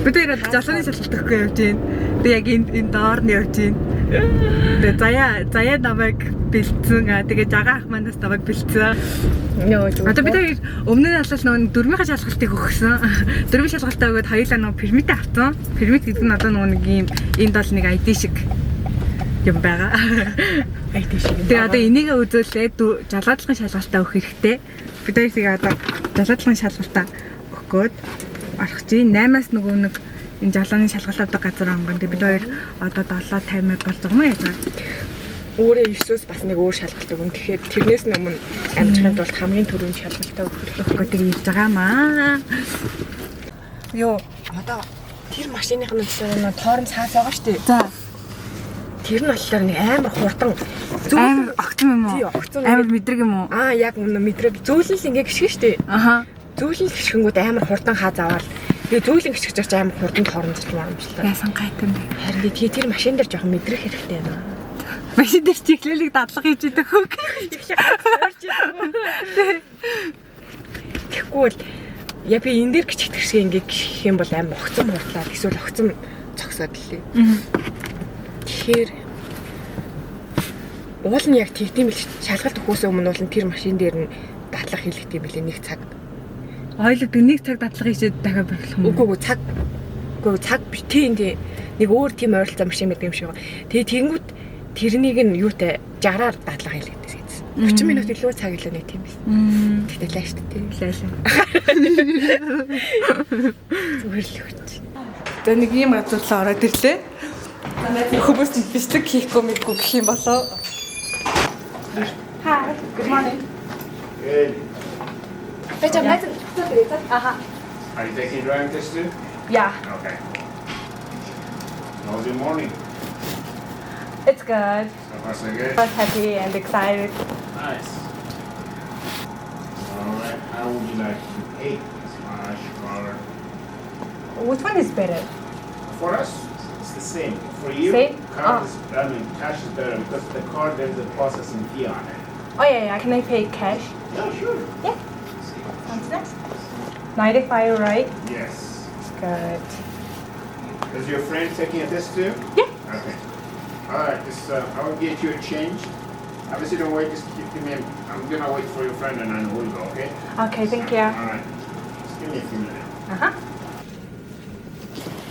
Бид яг жалганы шалгалт өгөхгүй явж байна. Би яг энэ доор нь явж байна. Тэгээ заяа намайг бэлдсэн. Тэгээ жагаа ах манаас намайг бэлдсэн. Одоо бид өмнө нь алал нөгөө дөрмийн шалгалтыг өгсөн. Дөрмийн шалгалтаа өгөөд хоёулаа нөгөө пермит авсан. Пермит гэдэг нь одоо нөгөө нэг ийм энд бол нэг ID шиг юм байгаа. ID шиг. Тэгээ одоо энийг үзүүлээд жалгаадлахын шалгалтаа өгөх хэрэгтэй. Бид тэгээ одоо жалгаадлахын шалгалтаа өгөхөд орох чинь 8-аас нөгөө нэг энэ жалгааны шалгалт авдаг газар онгон. Тэгээ бид хоёр одоо 7:50 болж байгаа юм яа. Өөрөө 9-өөс бас нэг өөр шалгалт өгөн. Тэгэхээр тэрнээс өмнө амжихын тулд хамгийн түрүүнд шалгалтаа өгөх гэдэг хийж байгаа маа. Йоо, одоо тэр машиных нь зөвхөн тоорн цаас байгаа шүү дээ. За. Тэр нь болохоор нэг амар хурдан амар огцом юм уу? Тий, огцом. Амар мэдрэг юм уу? Яг мэдрэг зөөлөл ингээ гიშгэн шүү дээ. Аха. Зөөлөл гიშгэнгүүд амар хурдан хаа заавал. Тэгээ зөөлөн гიშгэж байгаа амар хурдан тоорн зарч марамжлаа. Яасан гайтан бэ? Харин тэр машин дээр жоохон мэдрэх хэрэгтэй байна. Машин дээр чиглэлийг дадлага хийж идэх хөг. Тэгэхгүй бол яа би энэ дээр гिचгдэх шиг ингээ гიშгэх юм бол амар огцом хурдлаад эсвэл огцом цогсоод лээ. Тэгэхээр уул нь яг тэгдэм бил шалгалт өгөхөөс өмнө бол тэр машин дээр нь дадлага хийлгэх юм билээ нэг цаг. Хоёулаа нэг цаг дадлага хийжээд дахиад болох юм. Үгүй цаг тийм нэг өөр тийм ойролцоо машин байдаг юм шиг байна. Тэгээ тэгэнгүүт тэрнийг нь юутай 60-аар дадлага хийлгэдэг гэсэн. 30 минут илүү цаг илүү нэг тийм биш. Тэгтээ лааш тийм. Лааш. Зүгээр л хүч. Тэгээ нэг юм газарлаа ороод ирлээ. Хүмүүс бичлэг хийхгүй мэдгүй гэх юм болоо. Hi, good morning. Good. Are Are you taking driving test too? Yeah, Okay. How was your morning? it's good. So far so good? I was happy and excited. Nice. Alright, how would you like to pay? Smash, card? Which one is better? For us, it's the same. For you, Same? card is, cash is better because the card there's a processing fee on it. Oh yeah, can I pay cash? Yeah, sure. Yeah. Sounds nice. 95, right? Yes. Good. Is your friend taking a test too? Yeah. Okay. Alright, just I will get you a change. Obviously don't wait, just give me I'm gonna wait for your friend and then we'll go, okay? Okay, thank you. Alright. Just give me a few minutes. Uh-huh.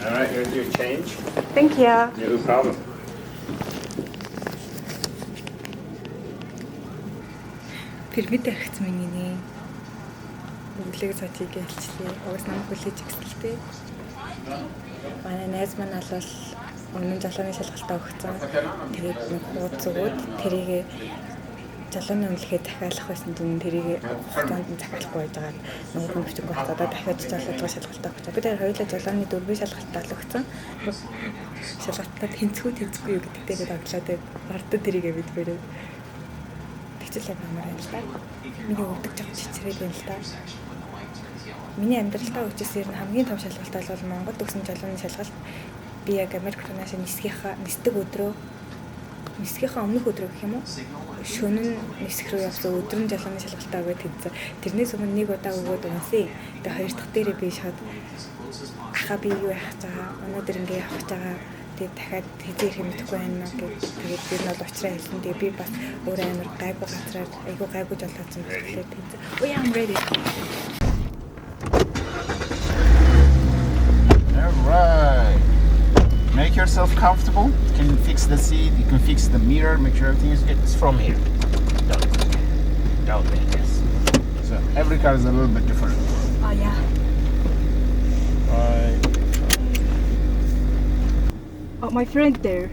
Alright, here's your change. Thank you. No problem. Пермит арихсан миний нэ. Өглөөг цаатыг ялчлээ. Угаас намайг хүлээж өгсөлтэй. Манай найз маань бол өмнө жалгааны шалгалтаа өгсөн. Тэгээд нэг хуудас өгөөд тэрийг жалгааны үнэлгээ дахиалах байсан дүн тэрийг хугацаанд нь захиалахгүй байж байгаа. Нөгөө хүмүүстээ хацаадаа дахиад жалгаалгын шалгалтаа өгч. Бид хоёулаа жалгааны дөрвийн шалгалтаа л өгсөн. Шалгалтаа тэнцгүй юу гэдэг дээр оглоод бардад тэрийг бид бэрээ. Тэгчл амар юм л та. Миний өгдөг жоо чичрээд байна л та. Миний амьдралтаа үчисээр нь хамгийн том шалгалт бол Монгол төгсөн жалгааны шалгалт. Би яг Америк хурнаас нисдэг өдрөө нисгийнхаа өмнөх өдрөө гэх юм уу? Шөнө нь нисэх рүү явсан өдрөн жалгааны шалгалтаа өгөөд хэлсэн. Тэрнээс өмнө нэг удаа өгөөд унсан. Тэгээ хоёр дахь дээрээ би шууд ахаа би юу яах гэж байгаа. Өнөөдөр ингэ явах гэж байгаа. Тэгээд дахиад хэзээ ирэх мэдэхгүй байна гэж тэгээд би нь бол уучраа хэлсэн. Тэгээ би бас өөр амар гайгүй газраар айгүй гайгүй жолооцсон гэхлээр тийм. Oh yeah, I'm ready. Alright. Make yourself comfortable. You can fix the seat, you can fix the mirror, make sure everything is good. It's from here. Down there, yes. So every car is a little bit different. Oh yeah. Right. Oh, my friend there.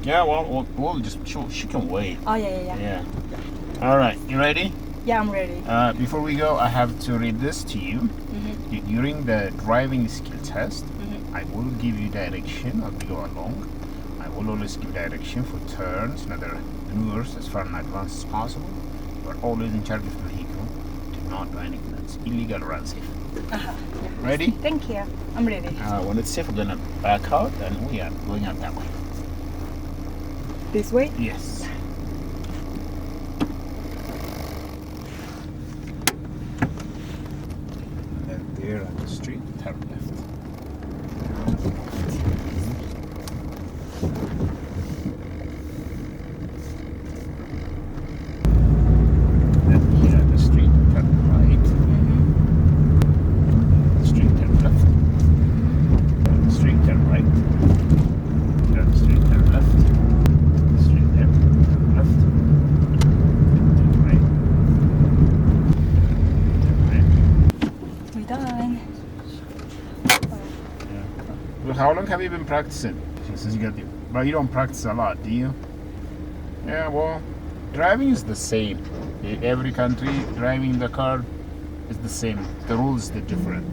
Yeah, we'll just she can wait. Oh yeah. Yeah. Alright, you ready? Yeah, I'm ready. Before we go, I have to read this to you. During the driving skill test, I will give you direction as we go along. I will always give direction for turns and other maneuvers as far in advance as possible. You are always in charge of the vehicle. Do not do anything that's illegal or unsafe. Ready? Thank you. I'm ready. When it's safe, we're gonna back out and we are going out that way. This way? Yes. And then there on the street, turn left. Well, how long have you been practicing since you got the? Well, you don't practice a lot, do you? Yeah. Well, driving is the same. In every country, driving the car is the same. The rules are different.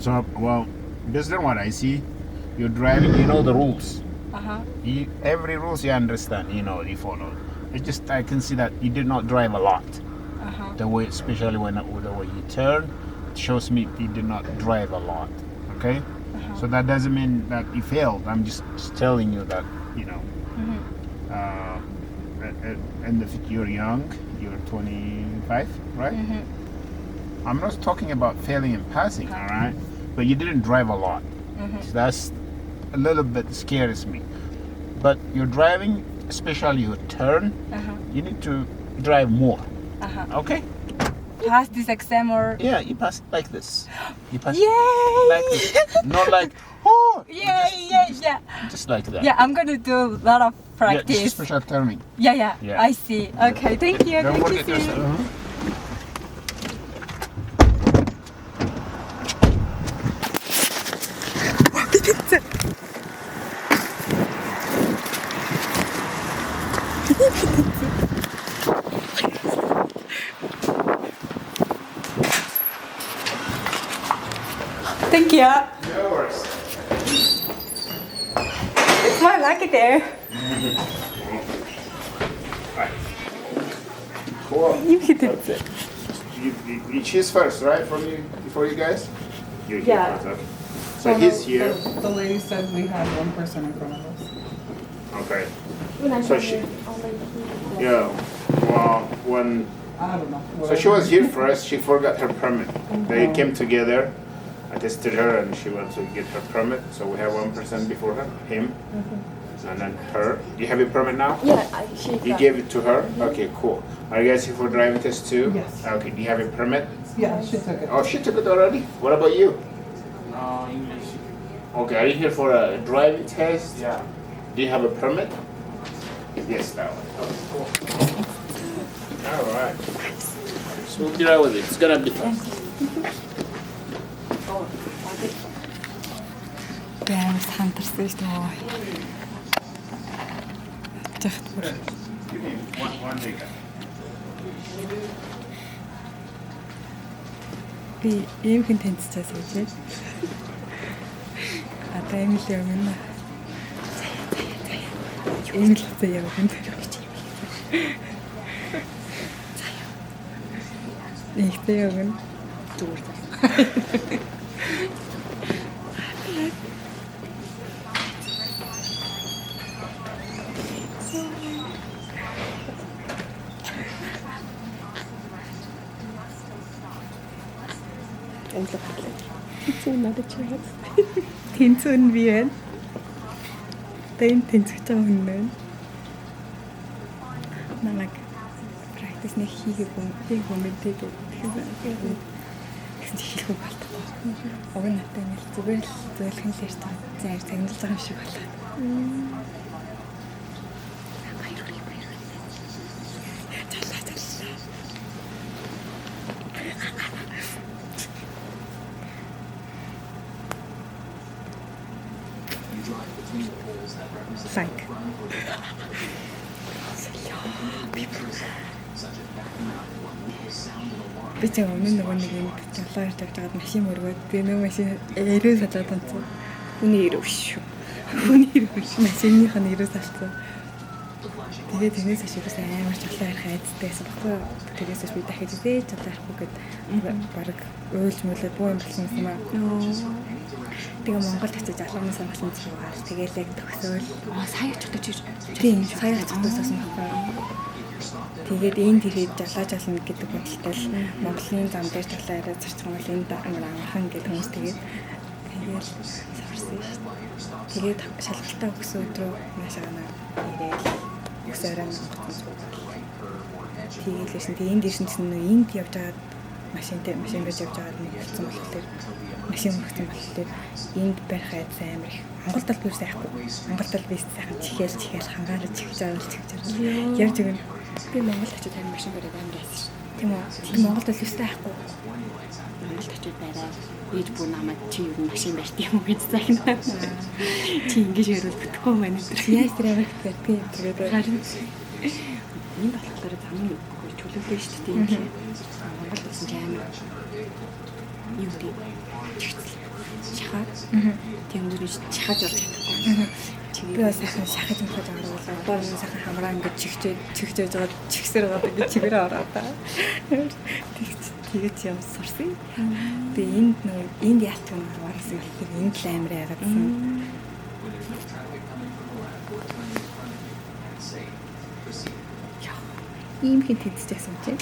So, well, based on what I see, you're driving. You know the rules. Every rules you understand. You know, you follow. It's just I can see that you did not drive a lot. The way, especially when the way you turn, it shows me you did not drive a lot. Okay. So that doesn't mean that you failed. I'm just telling you that, you know, and if you're young, you're 25, right? I'm not talking about failing and passing, all right? But you didn't drive a lot. So that's a little bit scares me. But you're driving, especially your turn, you need to drive more. Okay? Pass this exam or? Yeah, you pass like this. You pass Yay! like this. Not like, oh! Yeah. Just like that. Yeah, I'm gonna do a lot of Yeah, practice. just special turning. Yeah. Yeah. I see. Okay, thank you. Don't Thank forget you. yourself. Thank you. No worries. It's more lucky there. Cool. You hit it. You choose first, right? For you guys? You Yeah. first, okay. So he's here. The lady said we had one person in front of us. Okay. So she. Yeah. Well, when. I don't know. So she was here first. She forgot her permit. They came together. I tested her, and she went to get her permit. So we have one person before her, him, and then her. You have your permit now? Yeah, she You gave it to her? Okay, cool. Are you guys here for driving test too? Yes. Okay, do you have your permit? Yeah, she took it. Oh, she took it already? What about you? English. Okay, are you here for a driving test? Yeah. Do you have a permit? Yes, that one. Okay, cool. Alright. So we'll be right with it. It's gonna be fun. Бෑм сандарсан шүү дээ. Жахт бүр. Give me one day. Би ийм хэн танилцчихсан гэж. Одоо ийм л юм байна. Ийм л заяа юм байна. Ихтэй юм. Зүгээр. Тэнцэн би байна. Тэнцэж байгаа хүн байна. Намайг практис нэг хийгээгүй мэдээ гэх юм. Гэсэн чи хийхгүй болтгоо. Уг нь надад нэг зүгээр л зөвлөх нь л ярьж байгаа. Заяар цагнуулж байгаа юм шиг болоо. Like. Би ч өмнө нөгөө нэг юм жолоо ярьж байгаад машин мөргөөд тэгээ нөгөө машин эрөө сажаад онцсон. Үний эрөө шүү. Үний эрөө шүү. Машинных нь эрөө салцсан. Тэгээ тэрнээс ашигаас амар жолоо ярих айдтайсэн баггүй. Тэрнээс би дахиж зээж жолоо ярихгүй гэд баг уйлж мөлөө бүү юм болсон юм аа. Тэгээ Монголд очиж алуун сонголын зургаар тэгээл яг төгсөөл. Сая очтой чи. Тийм, сая очтоосаас юм байна. Тэгээд энд ирээд жолоожолно гэдэг бодолтой л Монголын зам дээр жолоо яриад зарчих юм бол энд амар амархан гэдэг хүмүүс тэгээд саварсан шүү дээ. Тэгээд шалгалтаа өгсөн өдрөө наашаана ирээд өсөөрөө нутгсан. Тэгээд л шин тэгээд энд ирсэн чинь энд явж байгаад машин байж явж байгаад нэг болсон болохоор машин мөрөгцөн болохоор энд барих айд амар их. Монголд л бүр сайхгүй. Монголд л бист сайхан чихээл хангаарч чихж байгаа л чихж байгаа. Ярьж өгнө. Би Монголд очиж тань машин бариад амар байсан шүү. Тийм үү. Монголд л өстэй байхгүй. Монголд очиж байраа. Ээж бүр намайг чи юу машин барьт юм уу гэж загнаа. Чи ингэж ярил бүтэхгүй байна гэдэг. Яаж тэр Америкт байдгийг тэгээд Харин энэ болохоор замын чөлөөлөө шүү дээ юм шиг. Монголд байсан ч амар юу гэдэг шахаад тийм үрж шахаж орж чадахгүй. би бас сайхан шахаж мөхөж оруулаа. Одоо энэ сайхан хамраа ингэж чигчээж байгаа чигсэр байгаа ингэж чигээрээ ороо та. Тэгээд юм сурсан. Тэгээ энд яалт юм уурсан гэхээр энд л амар яагаадсан. Ийм хэд хэдчихсэн чи.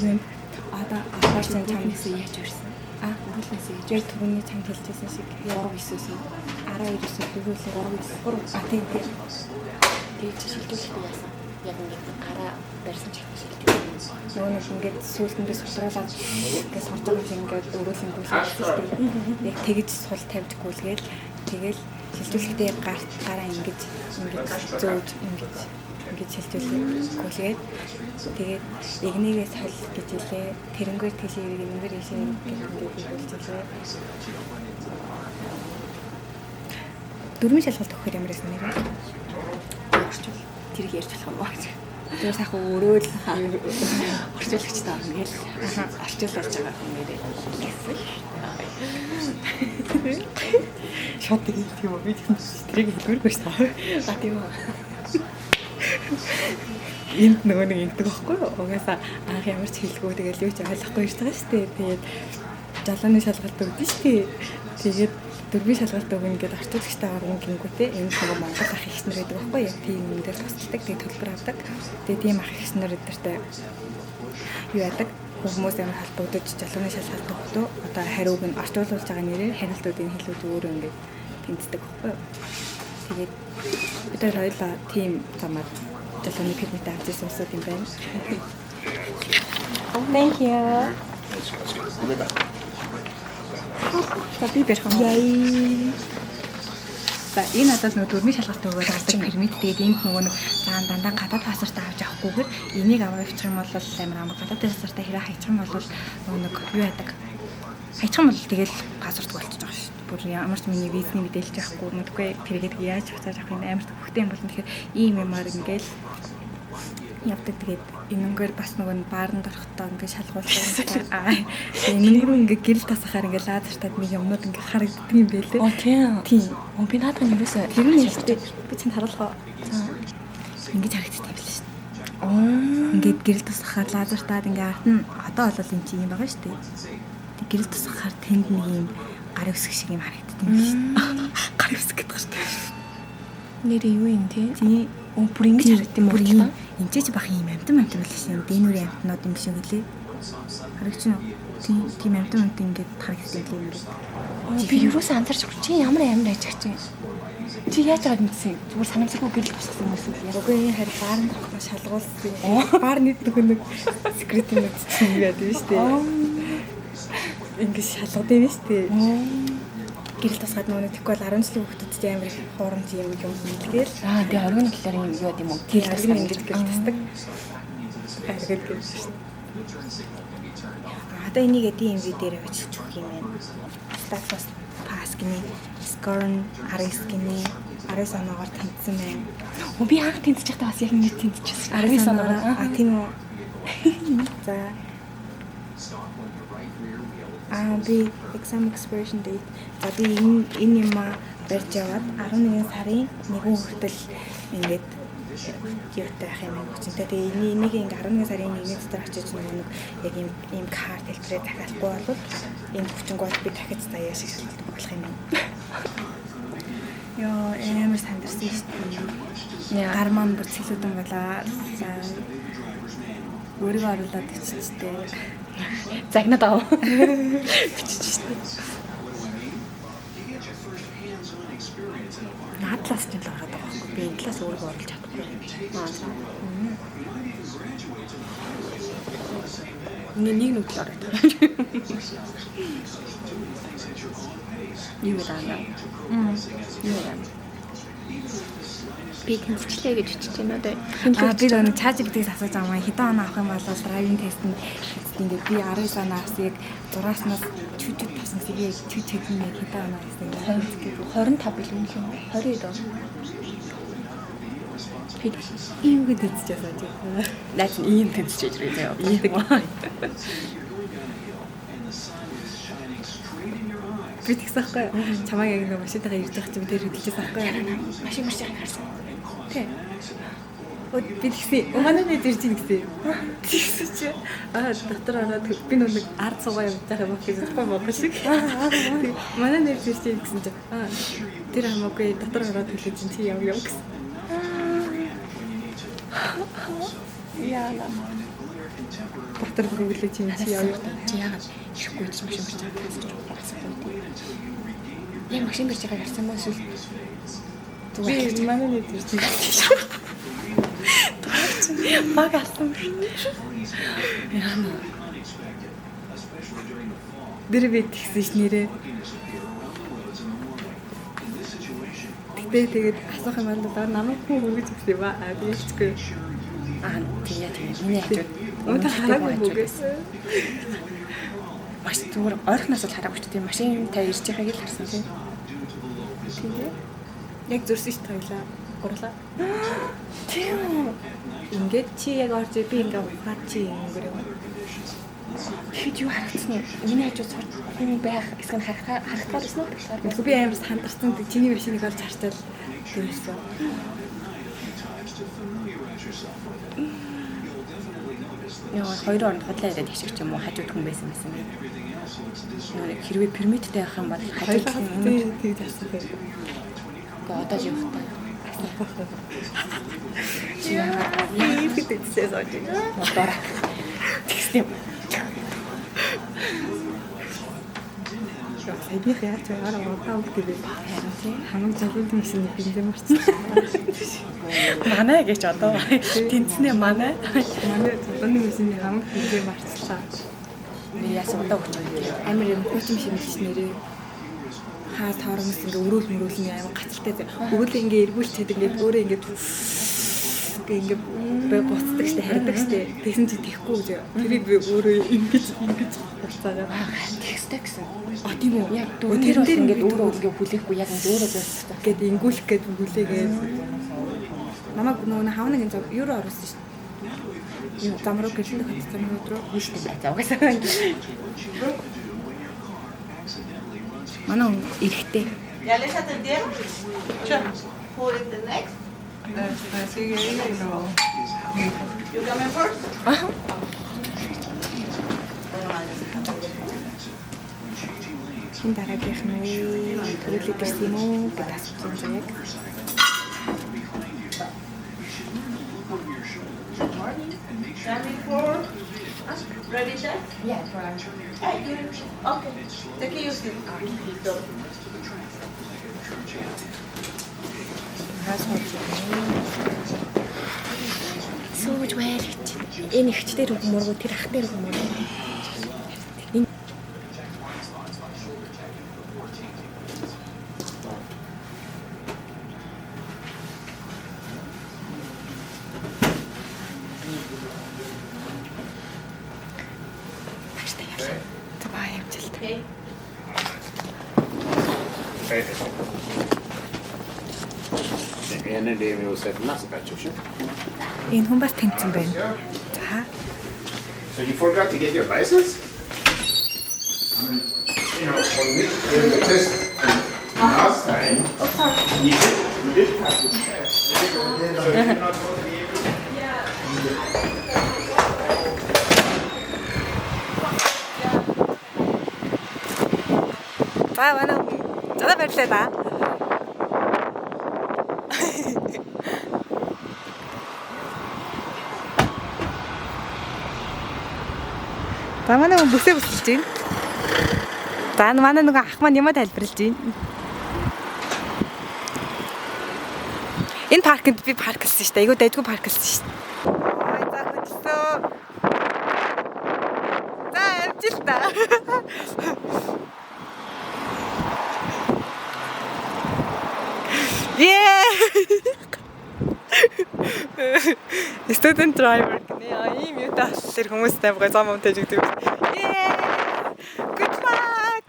Юм одоо апарсан чамдсан яаж өрсөн? Уулнаас ижил түрүүний чамд хэлжсэн шиг 39-с 12-с хөрвүүлээ 3 тийм Тэгж шилжүүлэхгүй яасан. Яг ингээд гараа барьсан ч шилжүүлдэг. нөгөө ингээд сүүлдэндээ сулруулаад ингээд сурж байгаа юм ингээд өрөөлөн гүйсэн. Яг тэгж сул тавьж гүйлгээл тэгэл шилжүүлэхдээ гараа ингэж зөөж ингэж шилжүүлээд тэгээд игнийгээс хол гэж хэлээ. Тэрнгээр тийшээ игнээр ийшээ гэж хэлжээ. Дөрмийн шалгалт өгөхөр ямар байсан нэрээ? Тэрийг ярьж болох юм байна. Тэр сайхан өрөөл Орчуулагч таа ингээл орчуулж байгаа юм нэрээ. шот тийм үү би тэрийг хэлмээргүй шүү. Тийм үү. Энд нөгөө нэг ингэдэг байхгүй юу? Угаасаа анх ямар ч хэлгүй тэгэл юу ч ойлгохгүй ирж байгаа шүү дээ. Тэгээд жалааны шалгалт өгдөн шүү дээ. Тэгээд дөрвийн шалгалт өгнө гэдээ орчуулагчтай орно гингүүтэй энэ нөгөө Монгол ах ихснэр гэдэг байхгүй юу? Тийм юм дээр тусдаг, тэгээд төлбөр авдаг. Тэгээд тийм ах ихснэр өдөртэй юу яадаг? Хүмүүс ямар холбогдож жалааны шалгалт өгдөө одоо хариуг нь орчуулж байгаа нэрээр харилцаудын хэлүүд өөрөө ингээд тэмцдэг байхгүй юу? Тэгээд бид хоёулаа тийм замаар жалааны пермит авч ирсэн усуд юм байна. Thank you. Би бэрхэн. Яй. Энэ надад нөгөө дөрмийн шалгалт өгөөд авдаг пермит тэгээд энд нөгөө нэг дандаа гадаад паспорт авч авахгүйгээр энийг аваад авчих юм бол амар гадаад паспортаа хэрэг хайчих юм бол нөгөө нэг юу яадаг. Хайчих юм бол тэгэл паспорт болчихж байгаа шүү. Бүр ямар ч миний визний мэдээлж авахгүй мэдгүй тэргээд яаж буцааж авах юм амар хөхтэй юм болно. Тэгэхээр ийм юмар ингээл явдаг. Тэгээд энэнгээр бас нөгөө баарнд орохдоо ингээд шалгуулсан. Энэнийг ингээд гэрэл тасахаар ингээд лазертад нэг юмнууд ингээд харагддаг юм байлээ. Тийм. Би наадах нь юусаа тэр нь ихтэй би чинь харуулгаа. Ингээд харагддаг юм биш үү? Ингээд гэрэл тасахаар лазертад ингээд ард нь одоо бол энэ чинь юм байгаа шүү дээ. Тэг гэрэл тасахаар тэнд нэг юм гар өсгөх шиг юм харагддаг юм биш үү? Гар өсгөх гэдэг шүү дээ. нэрээ юу юм те? Тийм. Бүр ингэж харагдсан юм уу? Энд ч бах юм амтан байлаа шин. Дэнүрийн амтнууд юм биш үү гэлээ. Харагч нь тийм амтан ингээд харагдсан юм ингээд. Би юусаа анзарч чи ямар ажигч чинь. Чи яаж байгаад мэдсэн? Зүгээр санамсаргүй гэрэл тусгасан юм эсвэл яг үгүй харин баарнд авах шалгуулсан. Баарны нэг секрет юм чинь яа дээ шүү дээ. Ингээд шалгадсан юм шүү дээ. Гэрэл тасгаад нөгөө тэгэхгүй бол 10 жилийн хүүхдүүд ч амар хуурамч юм хэлгээл. Тэгээ оргин талаар юм юу гэдэм үү? Тийм оргин ингэж гэрэл тасдаг. Харгад гэж шүү дээ. Одоо энийг эдийн MV дээр очиж өгөх юм байна. Status pass гинэ. Scorn 19 гинэ. 19 оноогоор тэнцсэн байна. Би анх тэнцэж байхдаа бас яг нэг тэнцчихсэн. 19 оноогоор тийм үү. За. Би exam expiration date. За би энэ юм барьж яваад 11 сарын 1 хүртэл ингээд юутай ах юм хүчтэй. Тэгээ энийг ингээ 11 сарын 1-ний дотор очиж нэг яг ийм карт хэлбэрээр дахиалахгүй бол энэ хүчингууд би дахиж заяа шиг шалгалт болох юм байна. Яа, амар сандарсан шүү дээ. Гар маань бүр цэлүүдэн болоо. Өөрийгөө оруулаад иччихтэй. Загнаад аа. Бичиж шүү дээ. Наадлаас ч л ороод байгаа байхгүй. Би энэ талаас өөрийгөө оруулж чадахгүй. Нэг нүдл ороод байгаа. Юу гэдэг юм бэ? Юу гэдэг юм бэ? Би тэнцвчлээ гэж бичиж байна одоо. Би нэг ChatGPT-ээс асууж байгаа юм. Хэдэн оноо авах юм бол driving test-нд ингээд би 19 оноос яг 6-аас чүчүүд тасан гэсэн яг чүчүүд нь хэдэн оноо гэсэн юм. 25 билүү юм. 20 он. Би ийм үг тэнцэж байгаа чи. Наач ийм тэнцэж байгаа юм. Би тэгсэн байхгүй. Чамаа яг нэг машинтайгаа ирж байгаа чинь тэр хэлчихсэн байхгүй. Машин марч байгааг харсан. Тэ. Би тэгсэн. Манай нэг ирж ийн гэсэн. Тэгсэн чи дотор ороод би нэг ард суугаа явж байгаа юм гэж бодсон бохоо шиг. Манай нэг ирж ийн гэсэн чи тэр хамаагүй дотор ороод хэлээ чинь чи яв гэсэн. Яа. Дотор бүгэлээ чи яв. Чи яагаад ирэхгүй ч машин марч байгааг харсан. Яг машин барьж байгааг харсан мөн эсвэл би манай нэг ирж ийн. баг алсан. Яна. Дэр би тэгсэн ш нэрээ. Тэгээд асуух юм бол намайг хүн хөргөж өгсөн юм аа. Би хэлчихгүй. Тэгээд миний хажууд Өнөөдөр хараагүй бүгээс. Маш зүгээр ойрхоноос л хараагүй ч тийм машин та ирж байгааг л харсан тийм. Тэгээ. Яг зурсан ш таглаа. Гурлаа. Тийм. Ингээд чи яг орж би ингээ ухаад чи өнгөрөө. Хэд юу харагдсан юм? Миний хажууд сурч хүн байх эсгэн харахтаар байсан уу? Тэгэхгүй би амарс хандарсан чиний машиныг олж харчаал дээрсэн. Яа, 2 орнд хотлоо яриад их шиг ч юм уу хажууд хүн байсан юм. Нэг хэрвээ пермиттэй байх юм бол хажууд хүн тэгж асуух байх. Гэхдээ одоо явах таа. Яа, би тэгсээс очиж. Мотор. Тэгсэн юм. Эднийх яаж байгаараа удаа үгтэй Харин тийм. хамаг зөвлөд машины бензин марцсан. Манай гэж одоо тэнцнээ манай. Манай зөвлөд машины хамаг бензин марцлаа. Би яасан удаа өгч байгаа. Амар юм хүчим шимжиж нэрээ. Хаа таармас ингээ өрөөл мөрөөл амар гацалтай. Өгөөл ингээ эргүүлчихэд ингээ өөрөө ингээ ингээ буцдаг штэ хардаг штэ. Тэгсэн чи тэхгүй гэж. Тэрийг би өөрөө ингэж буцаагаа. Тэгстэй гэсэн. Тийм үү? Яг тэр бол ингээд өөрөө хүлээхгүй яг ингээд өөрөө байсан. Гэт ингүүлэх гээд хүлээгээд намайг нөгөө хавнаг энэ евро оруулсан шүү дээ. Юу зам руу гэлэн хот зам руу Хүчтэй байцаа угаасаа. манай эрэхтэй. ¿Ya les atendieron? Sure. Who is the next? You coming first? Хин дараагийнх нь төрөлөд ирсэн юм уу гэж асуусан яг. Coming for? Ready, Chef? Yeah, right. Hey, good. Okay. Take you sit. Сууж байлч. Энэ ихчдэр хүмүүргүү тэр ах дээр хүмүүргүү. Энэ хүн бас тэнцэн байна. За. So you forgot to get your license? You know, when we did the test last time, you did pass the test. So you're not going to be able to... За манай зада баярлалаа да. За манай хүн бүсээ бүсэлж байна. За манай нөгөө ах маань юм тайлбарлаж байна. Энэ паркнд би парклсан шүү дээ. Айгуу дайггүй парклсан шүү дээ. Ой за хөдөлсөн. За амжилт та. Yeah! Student driver гэнэ. Ийм юу тааллаар хүмүүстэй байгаа зам юм тааж өгдөг. Good luck.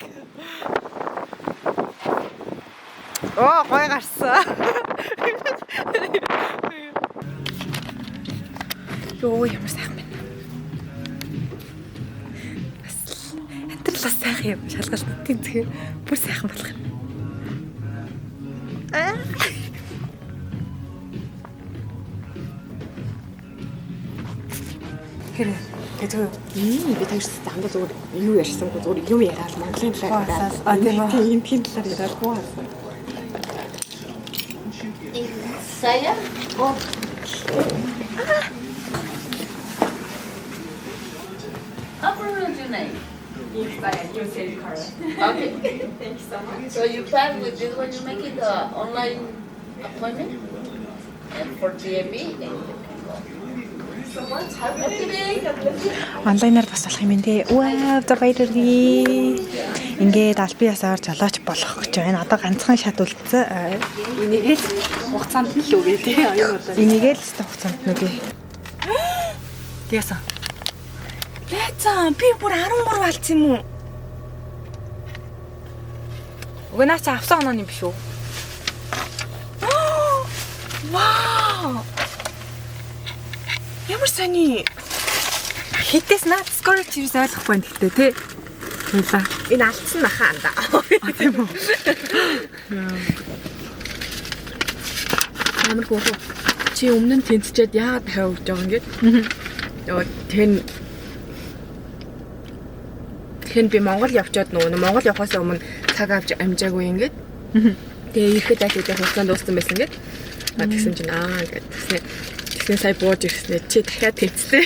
Оо, гой гарсан. Йоо, ямар сайхан байна. Амьдралаа сайхан юм. Шалгалтын зэг бүр сайхан болох юм. Хэрэг гэдэг Би тэгж дандаа зүгээр юу ярьсангүй зүгээр юу яриад Монголын талаар яриад. тийм үү. Тийм тийм талаар яриад гоо. Saya? Oh. How pronounce your name? Okay. Thank you so much. So you plan with this when you make it online appointment? And for DMB? Thank you so much. Have a good day. God bless you. Онлайнаар бас болох юм дээ. Вау, за баярлалаа. Ингээд аль биесаар жолооч болох гэж байна. Одоо ганцхан шат үлдсэн. Энийгээ хугацаанд нь л үгүй тий. Аюул болоо. Энийгээ л хугацаанд нүгэ. Яасан? Лээцаа, би бүр 13 алдсан юм уу? Уг наа чи авсан онооны биш үү? Вау! Ямар сони? Хитээс наад скор чирс ойлгохгүй байна гэхдээ тий. Хуйлаа. Энэ алдсан нахаа анда. Тийм үү? Амар гоо. Чи өмнө нь тэнцчээд яагаад дахиад өгч байгаа юм гээд. Йоо тэгэхээр би Монгол явчаад нөгөө Монгол явахаас өмнө цаг авч амжаагүй ингээд. Тэгээ ирэхэд яг үгүй хугацаанд дууссан байсан ингээд. Тэгсэн чинь ингээд тэгснэ сая бууж ирснэ чи дахиад тэнцтэй.